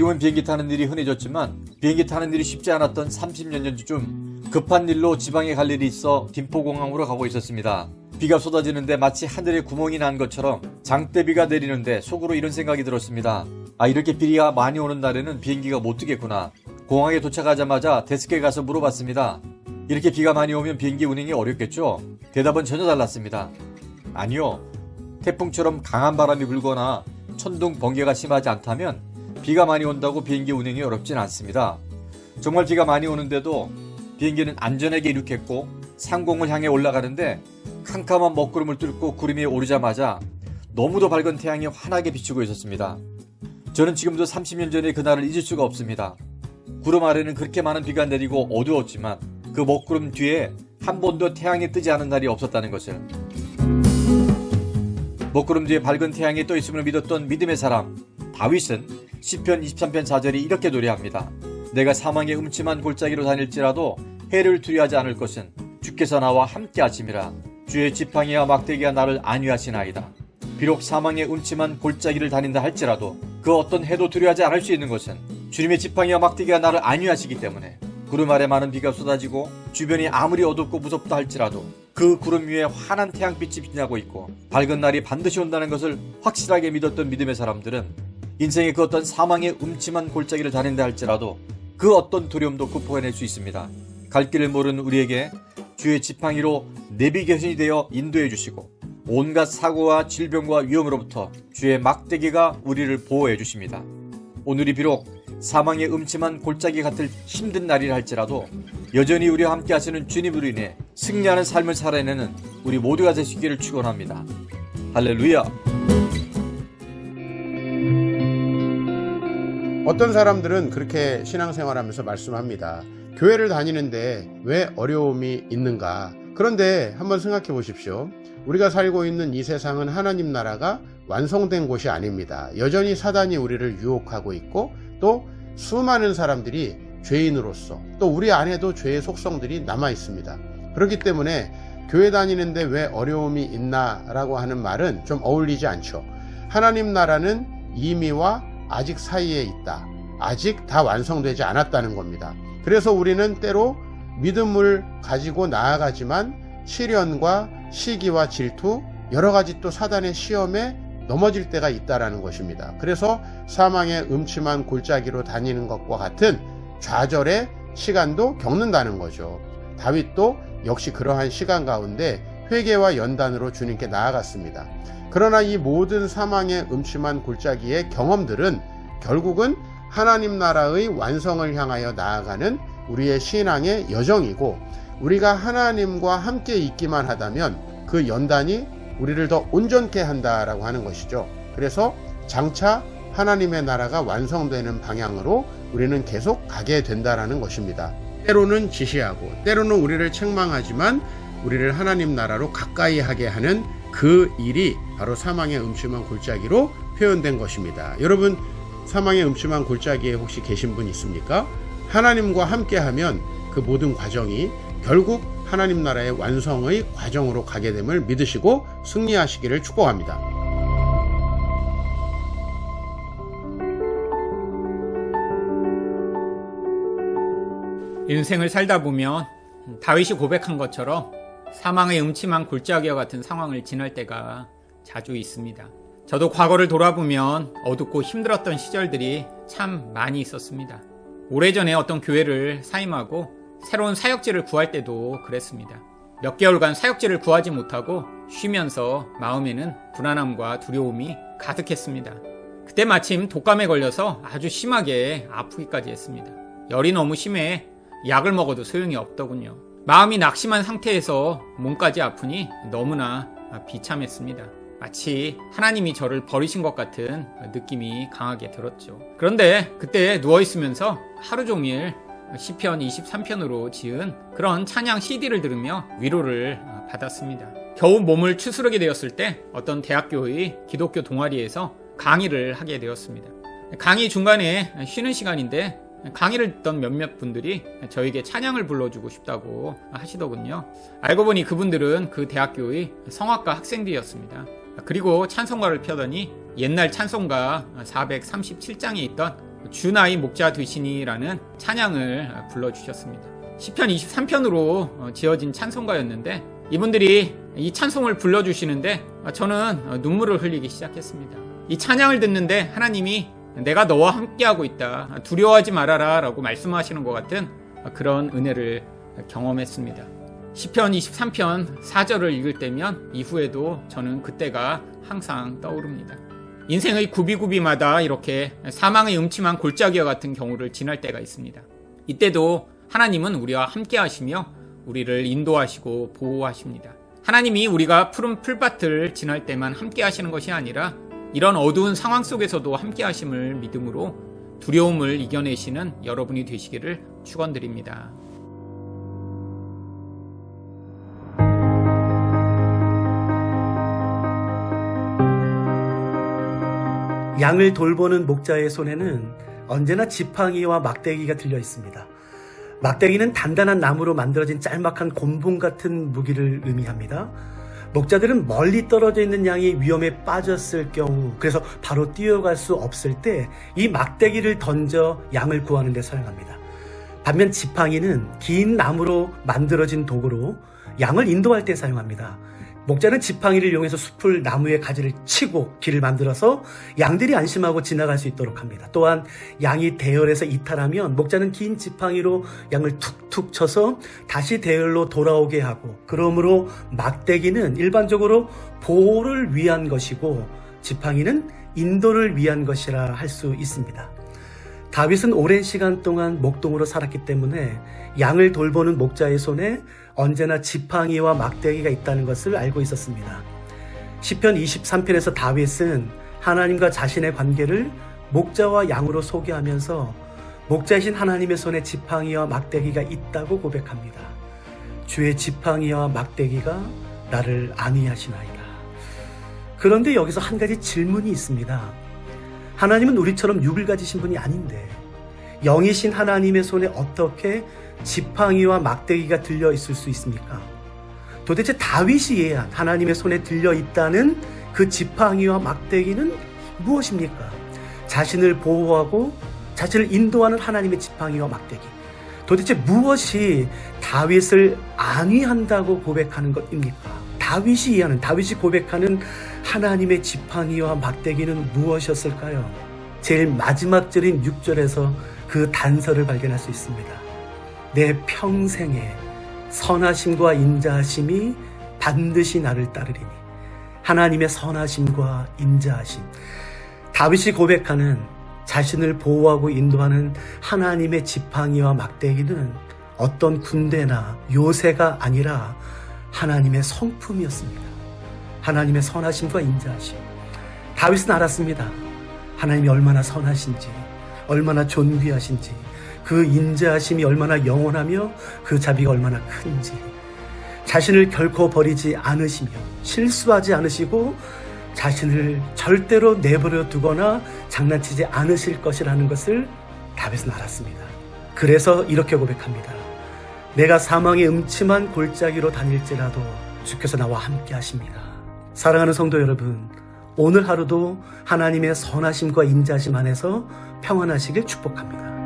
지금은 비행기 타는 일이 흔해졌지만 비행기 타는 일이 쉽지 않았던 30년 전쯤 급한 일로 지방에 갈 일이 있어 김포공항으로 가고 있었습니다. 비가 쏟아지는데 마치 하늘에 구멍이 난 것처럼 장대비가 내리는데 속으로 이런 생각이 들었습니다. 이렇게 비가 많이 오는 날에는 비행기가 못 뜨겠구나. 공항에 도착하자마자 데스크에 가서 물어봤습니다. 이렇게 비가 많이 오면 비행기 운행이 어렵겠죠? 대답은 전혀 달랐습니다. 아니요. 태풍처럼 강한 바람이 불거나 천둥 번개가 심하지 않다면 비가 많이 온다고 비행기 운행이 어렵진 않습니다. 정말 비가 많이 오는데도 비행기는 안전하게 이륙했고 상공을 향해 올라가는데 캄캄한 먹구름을 뚫고 구름이 오르자마자 너무도 밝은 태양이 환하게 비추고 있었습니다. 저는 지금도 30년 전의 그날을 잊을 수가 없습니다. 구름 아래는 그렇게 많은 비가 내리고 어두웠지만 그 먹구름 뒤에 한 번도 태양이 뜨지 않은 날이 없었다는 것을. 먹구름 뒤에 밝은 태양이 떠 있음을 믿었던 믿음의 사람 다윗은 시편 23편 4절이 이렇게 노래합니다. 내가 사망의 음침한 골짜기로 다닐지라도 해를 두려워하지 않을 것은 주께서 나와 함께 하심이라. 주의 지팡이와 막대기가 나를 안위하시나이다. 비록 사망의 음침한 골짜기를 다닌다 할지라도 그 어떤 해도 두려워하지 않을 수 있는 것은 주님의 지팡이와 막대기가 나를 안위하시기 때문에 구름 아래 많은 비가 쏟아지고 주변이 아무리 어둡고 무섭다 할지라도 그 구름 위에 환한 태양빛이 빛나고 있고 밝은 날이 반드시 온다는 것을 확실하게 믿었던 믿음의 사람들은 인생의 그 어떤 사망의 음침한 골짜기를 다닌다 할지라도 그 어떤 두려움도 극복해낼 수 있습니다. 갈 길을 모르는 우리에게 주의 지팡이로 내비게이션이 되어 인도해 주시고 온갖 사고와 질병과 위험으로부터 주의 막대기가 우리를 보호해 주십니다. 오늘이 비록 사망의 음침한 골짜기 같을 힘든 날이라 할지라도 여전히 우리와 함께 하시는 주님으로 인해 승리하는 삶을 살아내는 우리 모두가 되시기를 축원합니다. 할렐루야. 어떤 사람들은 그렇게 신앙생활하면서 말씀합니다. 교회를 다니는데 왜 어려움이 있는가? 그런데 한번 생각해 보십시오. 우리가 살고 있는 이 세상은 하나님 나라가 완성된 곳이 아닙니다. 여전히 사단이 우리를 유혹하고 있고 또 수많은 사람들이 죄인으로서 또 우리 안에도 죄의 속성들이 남아 있습니다. 그렇기 때문에 교회 다니는데 왜 어려움이 있나라고 하는 말은 좀 어울리지 않죠. 하나님 나라는 이미와 아직 사이에 있다. 아직 다 완성되지 않았다는 겁니다. 그래서 우리는 때로 믿음을 가지고 나아가지만 시련과 시기와 질투, 여러 가지 또 사단의 시험에 넘어질 때가 있다라는 것입니다. 그래서 사망의 음침한 골짜기로 다니는 것과 같은 좌절의 시간도 겪는다는 거죠. 다윗도 역시 그러한 시간 가운데 회개와 연단으로 주님께 나아갔습니다. 그러나 이 모든 사망의 음침한 골짜기의 경험들은 결국은 하나님 나라의 완성을 향하여 나아가는 우리의 신앙의 여정이고 우리가 하나님과 함께 있기만 하다면 그 연단이 우리를 더 온전케 한다라고 하는 것이죠. 그래서 장차 하나님의 나라가 완성되는 방향으로 우리는 계속 가게 된다라는 것입니다. 때로는 지시하고 때로는 우리를 책망하지만 우리를 하나님 나라로 가까이 하게 하는 그 일이 바로 사망의 음침한 골짜기로 표현된 것입니다. 여러분, 사망의 음침한 골짜기에 혹시 계신 분 있습니까? 하나님과 함께하면 그 모든 과정이 결국 하나님 나라의 완성의 과정으로 가게 됨을 믿으시고 승리하시기를 축복합니다. 인생을 살다 보면 다윗이 고백한 것처럼 사망의 음침한 골짜기와 같은 상황을 지날 때가 자주 있습니다. 저도 과거를 돌아보면 어둡고 힘들었던 시절들이 참 많이 있었습니다. 오래전에 어떤 교회를 사임하고 새로운 사역지를 구할 때도 그랬습니다. 몇 개월간 사역지를 구하지 못하고 쉬면서 마음에는 불안함과 두려움이 가득했습니다. 그때 마침 독감에 걸려서 아주 심하게 아프기까지 했습니다. 열이 너무 심해 약을 먹어도 소용이 없더군요. 마음이 낙심한 상태에서 몸까지 아프니 너무나 비참했습니다. 마치 하나님이 저를 버리신 것 같은 느낌이 강하게 들었죠. 그런데 그때 누워있으면서 하루 종일 시편 23편으로 지은 그런 찬양 CD를 들으며 위로를 받았습니다. 겨우 몸을 추스르게 되었을 때 어떤 대학교의 기독교 동아리에서 강의를 하게 되었습니다. 강의 중간에 쉬는 시간인데 강의를 듣던 몇몇 분들이 저에게 찬양을 불러주고 싶다고 하시더군요. 알고 보니 그분들은 그 대학교의 성악과 학생들이었습니다. 그리고 찬송가를 펴더니 옛날 찬송가 437장에 있던 주 나의 목자 되시니라는 찬양을 불러주셨습니다. 시편 23편으로 지어진 찬송가였는데 이분들이 이 찬송을 불러주시는데 저는 눈물을 흘리기 시작했습니다. 이 찬양을 듣는데 하나님이 내가 너와 함께하고 있다, 두려워하지 말아라 라고 말씀하시는 것 같은 그런 은혜를 경험했습니다. 시편 23편 4절을 읽을 때면 이후에도 저는 그때가 항상 떠오릅니다. 인생의 구비구비마다 이렇게 사망의 음침한 골짜기와 같은 경우를 지날 때가 있습니다. 이때도 하나님은 우리와 함께 하시며 우리를 인도하시고 보호하십니다. 하나님이 우리가 푸른 풀밭을 지날 때만 함께 하시는 것이 아니라 이런 어두운 상황 속에서도 함께 하심을 믿음으로 두려움을 이겨내시는 여러분이 되시기를 축원드립니다. 양을 돌보는 목자의 손에는 언제나 지팡이와 막대기가 들려 있습니다. 막대기는 단단한 나무로 만들어진 짤막한 곤봉 같은 무기를 의미합니다. 목자들은 멀리 떨어져 있는 양이 위험에 빠졌을 경우, 그래서 바로 뛰어갈 수 없을 때 이 막대기를 던져 양을 구하는 데 사용합니다. 반면 지팡이는 긴 나무로 만들어진 도구로 양을 인도할 때 사용합니다. 목자는 지팡이를 이용해서 숲을 나무의 가지를 치고 길을 만들어서 양들이 안심하고 지나갈 수 있도록 합니다. 또한 양이 대열에서 이탈하면 목자는 긴 지팡이로 양을 툭툭 쳐서 다시 대열로 돌아오게 하고, 그러므로 막대기는 일반적으로 보호를 위한 것이고 지팡이는 인도를 위한 것이라 할 수 있습니다. 다윗은 오랜 시간 동안 목동으로 살았기 때문에 양을 돌보는 목자의 손에 언제나 지팡이와 막대기가 있다는 것을 알고 있었습니다. 시편 23편에서 다윗은 하나님과 자신의 관계를 목자와 양으로 소개하면서 목자이신 하나님의 손에 지팡이와 막대기가 있다고 고백합니다. 주의 지팡이와 막대기가 나를 안위하시나이다. 그런데 여기서 한 가지 질문이 있습니다. 하나님은 우리처럼 육을 가지신 분이 아닌데 영이신 하나님의 손에 어떻게 지팡이와 막대기가 들려 있을 수 있습니까? 도대체 다윗이 하나님의 손에 들려 있다는 그 지팡이와 막대기는 무엇입니까? 자신을 보호하고 자신을 인도하는 하나님의 지팡이와 막대기. 도대체 무엇이 다윗을 안위한다고 고백하는 것입니까? 다윗이 고백하는 하나님의 지팡이와 막대기는 무엇이었을까요? 제일 마지막 절인 6절에서 그 단서를 발견할 수 있습니다. 내 평생에 선하심과 인자하심이 반드시 나를 따르리니. 하나님의 선하심과 인자하심. 다윗이 고백하는 자신을 보호하고 인도하는 하나님의 지팡이와 막대기는 어떤 군대나 요새가 아니라 하나님의 성품이었습니다. 하나님의 선하심과 인자하심. 다윗은 알았습니다. 하나님이 얼마나 선하신지, 얼마나 존귀하신지, 그 인자하심이 얼마나 영원하며 그 자비가 얼마나 큰지, 자신을 결코 버리지 않으시며 실수하지 않으시고 자신을 절대로 내버려 두거나 장난치지 않으실 것이라는 것을 다윗은 알았습니다. 그래서 이렇게 고백합니다. 내가 사망의 음침한 골짜기로 다닐지라도 주께서 나와 함께 하십니다. 사랑하는 성도 여러분, 오늘 하루도 하나님의 선하심과 인자하심 안에서 평안하시길 축복합니다.